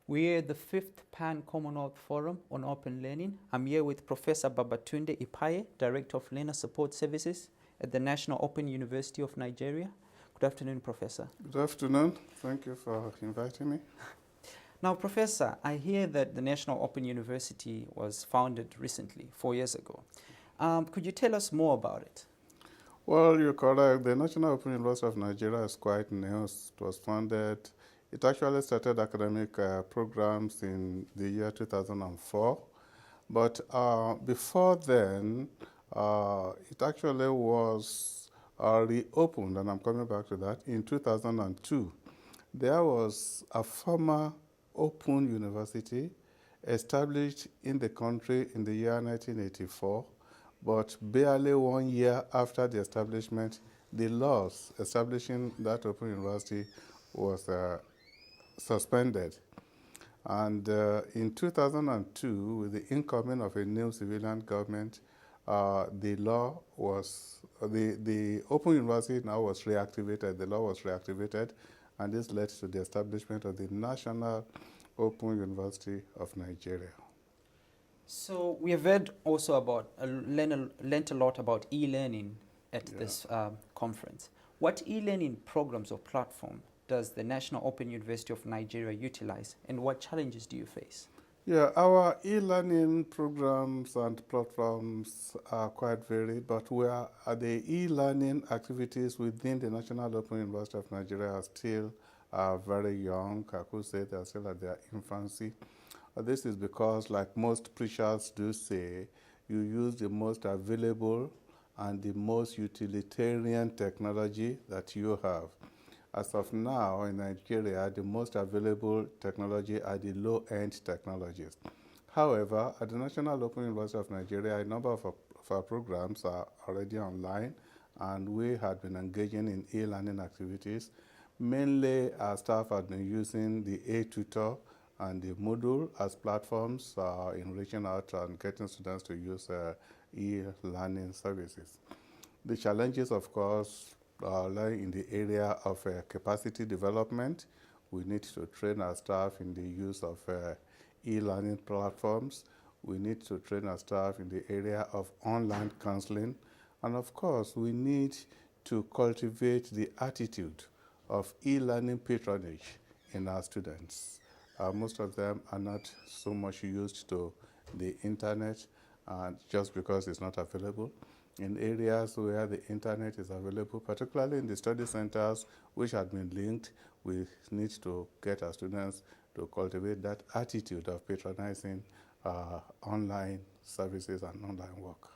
We're at the 5th Pan-Commonwealth Forum on Open Learning. I'm here with Professor Babatunde Ipaye, Director of Learner Support Services at the National Open University of Nigeria. Good afternoon, Professor. Good afternoon. Thank you for inviting me. Now, Professor, I hear that the National Open University was founded recently, 4 years ago. Could you tell us more about it? Well, you're correct. The National Open University of Nigeria is quite new. It was founded, it actually started academic programs in the year 2004. But before then, it actually was reopened, and I'm coming back to that, in 2002. There was a former open university established in the country in the year 1984. But barely 1 year after the establishment, the laws establishing that open university was suspended. And in 2002, with the incoming of a new civilian government, the open university now was reactivated. The law was reactivated, and this led to the establishment of the National Open University of Nigeria. So we have heard also about, learned a lot about e-learning at this conference. What e-learning programs or platform does the National Open University of Nigeria utilize, and what challenges do you face? Yeah, our e-learning programs and platforms are quite varied, but the e-learning activities within the National Open University of Nigeria are still very young. I could say they are still at their infancy. This is because, like most preachers do say, you use the most available and the most utilitarian technology that you have. As of now, in Nigeria, the most available technology are the low-end technologies. However, at the National Open University of Nigeria, a number of our programs are already online, and we had been engaging in e-learning activities. Mainly, our staff had been using the A-Tutor and the Moodle as platforms in reaching out and getting students to use e-learning services. The challenges, of course, lie in the area of capacity development. We need to train our staff in the use of e-learning platforms. We need to train our staff in the area of online counseling. And of course, we need to cultivate the attitude of e-learning patronage in our students. Most of them are not so much used to the internet just because it's not available. In areas where the internet is available, particularly in the study centers which have been linked, we need to get our students to cultivate that attitude of patronizing online services and online work.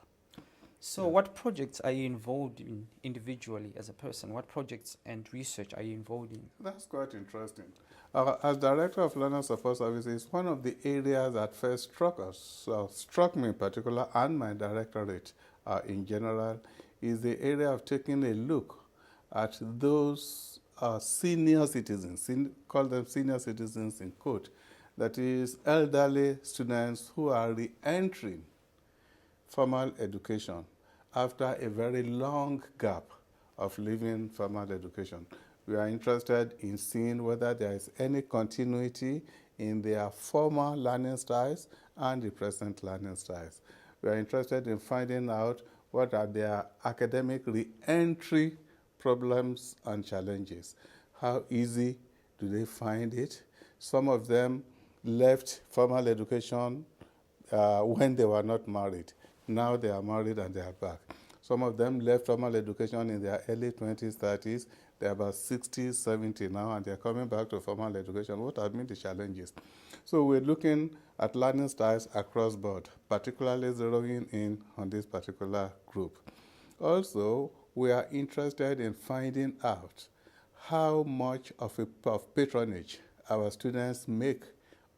So what projects are you involved in individually as a person? What projects and research are you involved in? That's quite interesting. As Director of Learner Support Services, one of the areas that first struck me in particular, and my directorate in general, is the area of taking a look at those senior citizens, call them senior citizens in quote, that is elderly students who are re-entering formal education after a very long gap of leaving formal education. We are interested in seeing whether there is any continuity in their former learning styles and the present learning styles. We are interested in finding out what are their academic re-entry problems and challenges. How easy do they find it? Some of them left formal education when they were not married. Now they are married and they are back. Some of them left formal education in their early 20s, 30s. They're about 60, 70 now, and they're coming back to formal education. What have been the challenges? So we're looking at learning styles across board, particularly zeroing in on this particular group. Also, we are interested in finding out how much of patronage our students make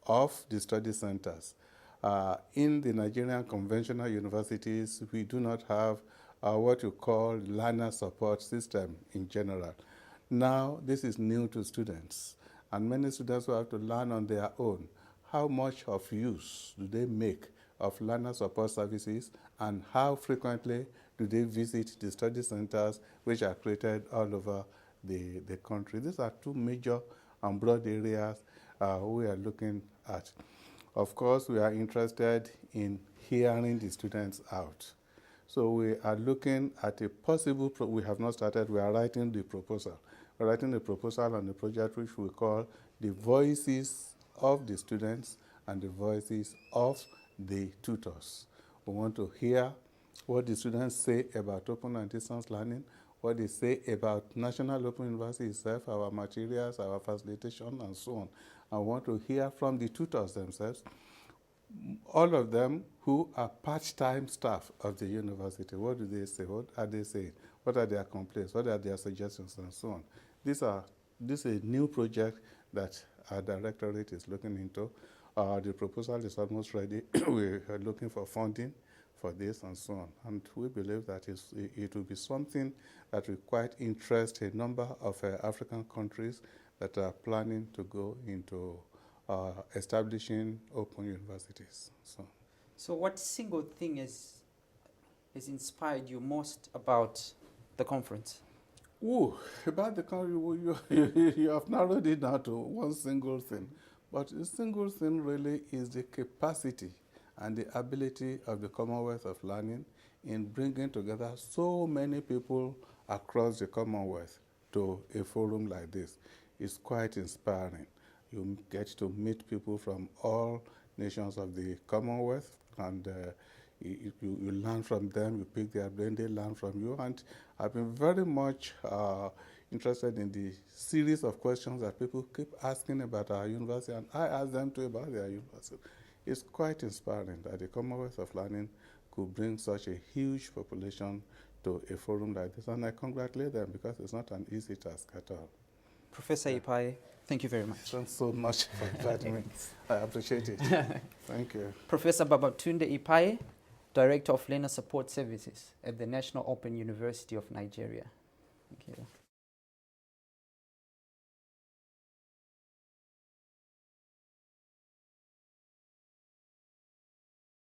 of the study centers. In the Nigerian conventional universities, we do not have what you call learner support system in general. Now, this is new to students, and many students will have to learn on their own. How much of use do they make of learner support services, and how frequently do they visit the study centers which are created all over the country? These are two major and broad areas we are looking at. Of course, we are interested in hearing the students out. So we are looking at a possible, we have not started, we are writing the proposal. We're writing a proposal on the project which we call the voices of the students and the voices of the tutors. We want to hear what the students say about open and distance learning, what they say about National Open University itself, our materials, our facilitation, and so on. I want to hear from the tutors themselves, all of them who are part-time staff of the university. What do they say? What are they saying? What are their complaints? What are their suggestions, and so on? This is a new project that our directorate is looking into. The proposal is almost ready. We are looking for funding for this and so on. And we believe that it will be something that will quite interest a number of African countries that are planning to go into establishing open universities. So what single thing has inspired you most about the conference? About the country, you have narrowed it down to one single thing. But the single thing really is the capacity and the ability of the Commonwealth of Learning in bringing together so many people across the Commonwealth to a forum like this. It's quite inspiring. You get to meet people from all nations of the Commonwealth, and you learn from them, you pick their brain, they learn from you. And I've been very much interested in the series of questions that people keep asking about our university, and I ask them too about their university. It's quite inspiring that the Commonwealth of Learning could bring such a huge population to a forum like this, and I congratulate them because it's not an easy task at all. Professor Ipaye, thank you very much. Thanks so much for inviting me. I appreciate it. Thank you. Professor Babatunde Ipaye, Director of Learner Support Services at the National Open University of Nigeria. Thank you.